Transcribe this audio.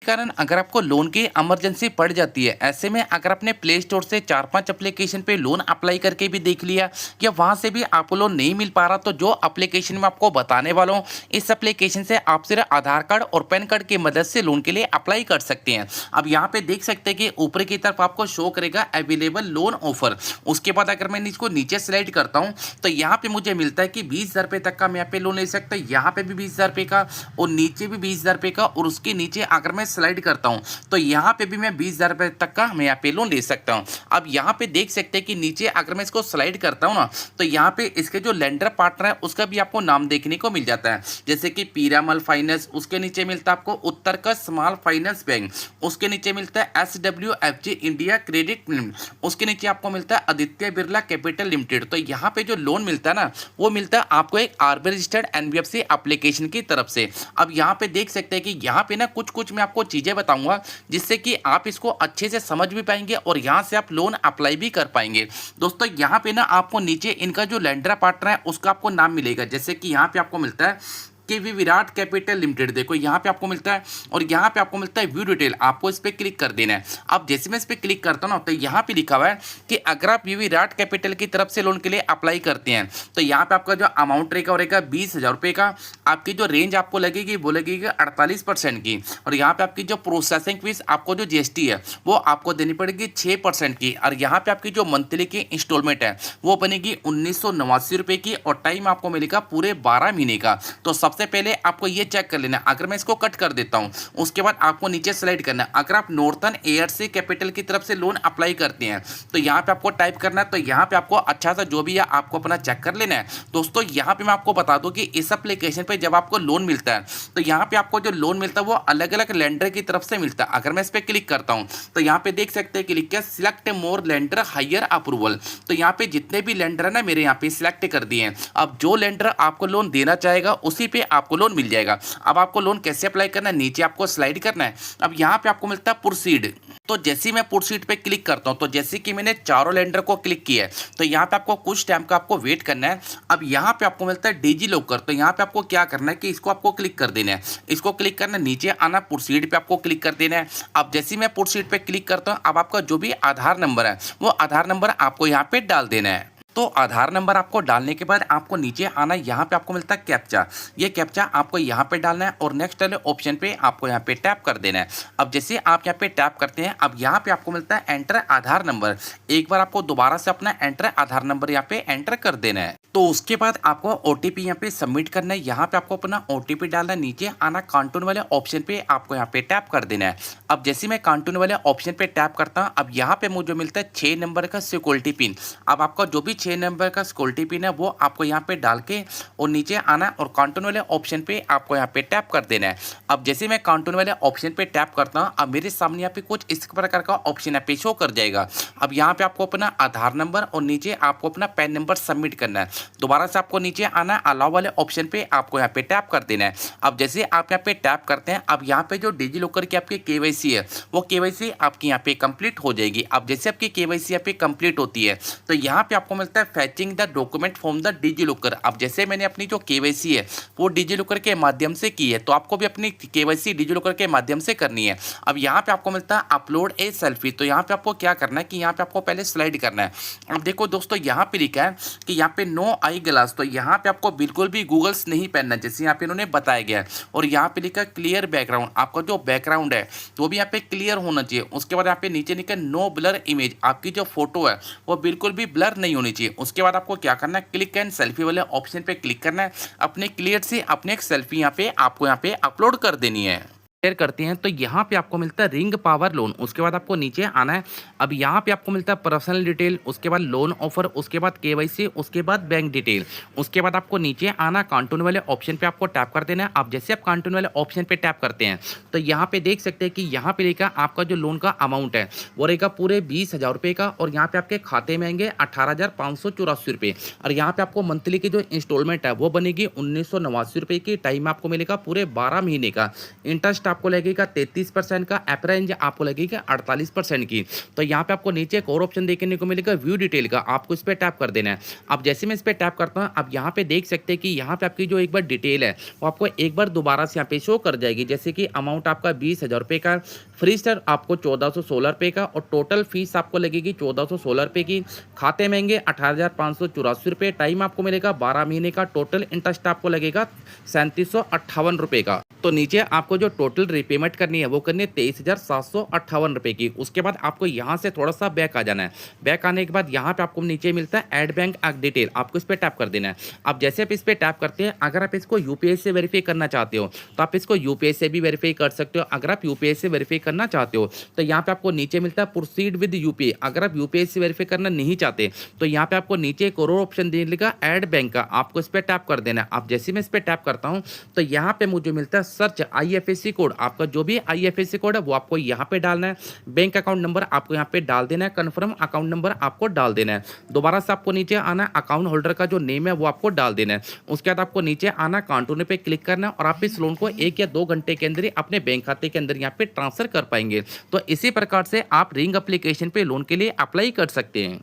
कारण अगर आपको लोन की इमरजेंसी पड़ जाती है, ऐसे में अगर आपने प्ले स्टोर से 4-5 एप्लीकेशन पे लोन अप्लाई करके भी देख लिया या वहां से भी आपको लोन नहीं मिल पा रहा, तो जो एप्लीकेशन मैं आपको बताने वाला हूँ, इस एप्लीकेशन से आप सिर्फ आधार कार्ड और पैन कार्ड की मदद से लोन के लिए अप्लाई कर सकते हैं। अब यहाँ पे देख सकते हैं कि ऊपर की तरफ आपको शो करेगा अवेलेबल लोन ऑफर। उसके बाद अगर मैं इसको नीचे स्लाइड करता हूँ तो यहाँ पे मुझे मिलता है कि 20,000 रुपये तक का मैं यहाँ पे लोन ले सकता हूँ। यहाँ पे भी 20,000 रुपये का और नीचे भी 20,000 रुपये का, और उसके नीचे अगर मैं स्लाइड करता हूं तो यहां पे भी मैं 20,000 रुपए तक का मैं यहाँ पे लोन ले सकता हूं। अब यहां पे देख सकते हैं कि नीचे अगर मैं इसको स्लाइड करता हूं ना, तो यहां पे इसके जो लेंडर पार्टनर है उसका भी आपको नाम देखने को मिल जाता है, जैसे कि पीरामल फाइनेंस, उसके नीचे मिलता है आपको उत्तरका स्मॉल फाइनेंस बैंक, उसके नीचे मिलता है SWFG इंडिया क्रेडिट लिमिटेड, उसके नीचे आपको मिलता है आदित्य बिरला कैपिटल लिमिटेड। तो यहाँ पे जो लोन मिलता है ना, वो मिलता है आपको एक RBI रजिस्टर्ड NBFC एप्लीकेशन की तरफ से। अब यहाँ पे देख सकते हैं कि यहाँ पे ना कुछ कुछ मैं आपको चीजें बताऊंगा जिससे कि आप इसको अच्छे से समझ भी पाएंगे और यहाँ से आप लोन अप्लाई भी कर पाएंगे। दोस्तों यहाँ पे ना आपको नीचे इनका जो लेंडर पार्टनर है उसका आपको नाम मिलेगा, जैसे कि यहाँ पे आपको मिलता है कि विराट कैपिटल लिमिटेड, देखो यहाँ पे आपको मिलता है, और यहाँ पे आपको मिलता है व्यू डिटेल, आपको इस पे क्लिक कर देना है। अब जैसे मैं इस पे क्लिक करता हूँ ना, तो यहाँ पे लिखा हुआ है कि अगर आप विराट कैपिटल की तरफ से लोन के लिए अप्लाई करते हैं तो यहाँ पे आपका जो अमाउंट रहेगा 20,000 रुपये का। आपकी जो रेंज आपको लगेगी वो लगेगी 48% की, और यहाँ पे आपकी जो प्रोसेसिंग फीस आपको जो GST है वो आपको देनी पड़ेगी 6% की, और यहाँ पे आपकी जो मंथली की इंस्टॉलमेंट है वो बनेगी 1989 रुपये की, और टाइम आपको मिलेगा पूरे 12 महीने का। तो सबसे पहले आपको ये चेक कर लेना, अगर मैं इसको कट कर देता हूं उसके बाद आपको नीचे स्लाइड करना है। अगर आप नॉर्थन ARC कैपिटल की तरफ से लोन अप्लाई करते हैं तो यहां पे आपको टाइप करना है, तो यहां पे आपको अच्छा सा जो भी है आपको अपना चेक कर लेना है। दोस्तों यहां पे मैं आपको बता दूं कि इस एप्लीकेशन पे जब आपको लोन मिलता है तो यहां पे आपको जो लोन मिलता है वो अलग अलग लेंडर की तरफ से मिलता है। अगर मैं इस पर क्लिक करता हूं तो यहाँ पे देख सकते हैं क्लिक किया सिलेक्ट मोर लेंडर हायर अप्रूवल, तो यहाँ पे जितने भी लेंडर है ना मेरे यहाँ पे सिलेक्ट कर दिए हैं। अब जो लेंडर आपको लोन देना चाहेगा उसी पे आपको लोन मिल जाएगा। अब आपको लोन कैसे अप्लाई करना है, नीचे आपको स्लाइड करना है। अब यहाँ पे आपको मिलता है प्रोसीड, तो जैसे ही मैं प्रोसीड पे क्लिक करता हूं, तो जैसे कि मैंने चारों लेंडर को क्लिक किया है तो यहाँ पे आपको कुछ टाइम का आपको वेट करना है। अब यहाँ पे आपको मिलता है डिजी लॉकर, तो यहाँ पे आपको क्या करना है कि इसको आपको क्लिक कर देना है, इसको क्लिक करना है, नीचे आना प्रोसीड पे आपको क्लिक कर देना है। अब जैसे मैं प्रोसीड पे क्लिक करता हूँ, अब आपका जो भी आधार नंबर है वो आधार नंबर आपको यहाँ पे डाल देना है। तो आधार नंबर आपको डालने के बाद आपको नीचे आना, यहाँ पे आपको मिलता है कैप्चा, ये कैप्चा आपको यहाँ पे डालना है और नेक्स्ट वाले ऑप्शन पे आपको यहाँ पे टैप कर देना है। अब जैसे आप यहाँ पे टैप करते हैं, अब यहाँ पे आपको मिलता है एंटर आधार नंबर, एक बार आपको दोबारा से अपना एंटर आधार नंबर यहाँ पे एंटर कर देना है। तो उसके बाद आपको OTP यहाँ पे सबमिट करना है, यहाँ पे आपको अपना OTP डालना है, नीचे आना कार्टून वाले ऑप्शन पे आपको यहाँ पे टैप कर देना है। अब जैसे मैं कार्टून वाले ऑप्शन पे टैप करता हूँ, अब यहाँ पे मुझे मिलता है 6 नंबर का सिक्योरिटी पिन। अब आपका जो भी 6 नंबर का सिक्योरिटी पिन है वो आपको यहाँ पे डाल के और नीचे आना और कार्टून वाले ऑप्शन पे आपको यहाँ पे टैप कर देना है। अब जैसे मैं कार्टून वाले ऑप्शन पे टैप करता हूँ, अब मेरे सामने यहाँ पे कुछ इस प्रकार का ऑप्शन यहाँ पे शो कर जाएगा। अब यहाँ पे आपको अपना आधार नंबर और नीचे आपको अपना पैन नंबर सबमिट करना है। दोबारा से आपको नीचे आना, अलाउ वाले ऑप्शन पे आपको यहाँ पे टैप कर देना है। अब जैसे आप यहाँ पे टैप करते हैं, अब यहाँ पे जो डिजी लॉकर की आपकी KYC है वो KYC आपकी यहाँ पे कंप्लीट हो जाएगी। अब जैसे आपकी KYC यहाँ पे कंप्लीट होती है तो यहाँ पे आपको मिलता है fetching the document from the DigiLocker. अब जैसे मैंने अपनी जो KYC है वो डिजी लॉकर के माध्यम से की है, तो आपको भी अपनी KYC डिजी लॉकर के माध्यम से करनी है। अब यहाँ पे आपको मिलता है अपलोड ए सेल्फी, तो यहाँ पे आपको क्या करना है कि यहाँ पे आपको पहले स्लाइड करना है। अब देखो दोस्तों यहाँ पे लिखा है कि यहाँ पे नो आई ग्लास, तो यहाँ पे आपको बिल्कुल भी गूगल्स नहीं पहनना जैसे यहाँ पे इन्होंने बताया गया है। और यहाँ पे लिखा क्लियर बैकग्राउंड, आपका जो बैकग्राउंड है वो भी यहाँ पे क्लियर होना चाहिए। उसके बाद यहाँ पे नीचे लिखा नो ब्लर इमेज, आपकी जो फोटो है वो बिल्कुल भी ब्लर नहीं होनी चाहिए। उसके बाद आपको क्या करना है, क्लिक एंड सेल्फी वाले ऑप्शन पे क्लिक करना है, अपने क्लियर से अपने एक सेल्फी यहाँ पे आपको यहाँ पे अपलोड कर देनी है। शेयर करते हैं तो यहाँ पे आपको मिलता है रिंग पावर लोन, उसके बाद आपको नीचे आना है। अब यहाँ पे आपको मिलता है पर्सनल डिटेल, उसके बाद लोन ऑफर, उसके बाद KYC, उसके बाद बैंक डिटेल। उसके बाद आपको नीचे आना, कार्टून वाले ऑप्शन पे आपको टैप कर देना है। अब जैसे आप कार्टून वाले ऑप्शन पे टैप करते हैं तो यहाँ पे देख सकते हैं कि यहाँ पे लिखा आपका जो लोन का अमाउंट है वो रहेगा पूरे 20,000 रुपये का, और यहाँ पे आपके खाते में आएंगे 18,584 रुपये, और यहाँ पे आपको मंथली की जो इंस्टॉलमेंट है वो बनेगी 1989 रुपये की। टाइम आपको मिलेगा पूरे 12 महीने का। इंटरेस्ट आपको लगेगा 33% का, एवरेज आपको लगेगा 48% की। तो यहाँ पे आपको नीचे एक और ऑप्शन देखने को मिलेगा व्यू डिटेल का, आपको इस पे टैप कर देना है। अब जैसे मैं इस पे टैप करता हूँ, अब यहाँ पे देख सकते हैं कि यहाँ पे आपकी जो एक बार डिटेल है वो आपको एक बार दोबारा से यहाँ पे शो कर जाएगी। जैसे कि अमाउंट आपका 20,000 रुपये का, फ्री स्टार आपको 1416 रुपये का और टोटल फीस आपको लगेगी 1416 रुपये की। खाते महंगे 18,584 रुपये, टाइम आपको मिलेगा 12 महीने का, टोटल इंटरेस्ट आपको लगेगा 3758 रुपये का। तो नीचे आपको जो टोटल रीपेमेंट करनी है वो करनी है 23,758 रुपये की। उसके बाद आपको यहाँ से थोड़ा सा बैक आ जाना है। बैक आने के बाद यहाँ पे आपको नीचे मिलता है ऐड बैंक डिटेल, आपको इस पर टैप कर देना है। अब जैसे आप इस पर टैप करते हैं, अगर आप इसको यूपीआई से वेरीफाई करना चाहते हो तो आप इसको यूपीआई से भी वेरीफाई कर सकते हो। अगर आप यूपीआई से वेरीफाई करना चाहते हो तो यहाँ पे आपको नीचे मिलता है प्रोसीड विद यूपीआई। अगर आप यूपीआई से वेरीफाई करना नहीं चाहते तो यहाँ पे आपको नीचे एक और ऑप्शन देगा ऐड बैंक का, आपको इस पर टैप कर देना है। अब जैसे मैं इस पर टैप करता हूँ तो यहाँ पे मुझे मिलता है सर्च आईएफएससी कोड, आपका जो भी आईएफएससी कोड है वो आपको यहाँ पे डालना है। बैंक अकाउंट नंबर आपको यहाँ पे डाल देना है, कन्फर्म अकाउंट नंबर आपको डाल देना है। दोबारा से आपको नीचे आना है, अकाउंट होल्डर का जो नेम है वो आपको डाल देना है। उसके बाद आपको नीचे आना, कंटिन्यू पे क्लिक करना है और आप इस लोन को 1 या 2 घंटे के अंदर ही अपने बैंक खाते के अंदर यहाँ पे ट्रांसफर कर पाएंगे। तो इसी प्रकार से आप रिंग एप्लीकेशन पे लोन के लिए अप्लाई कर सकते हैं।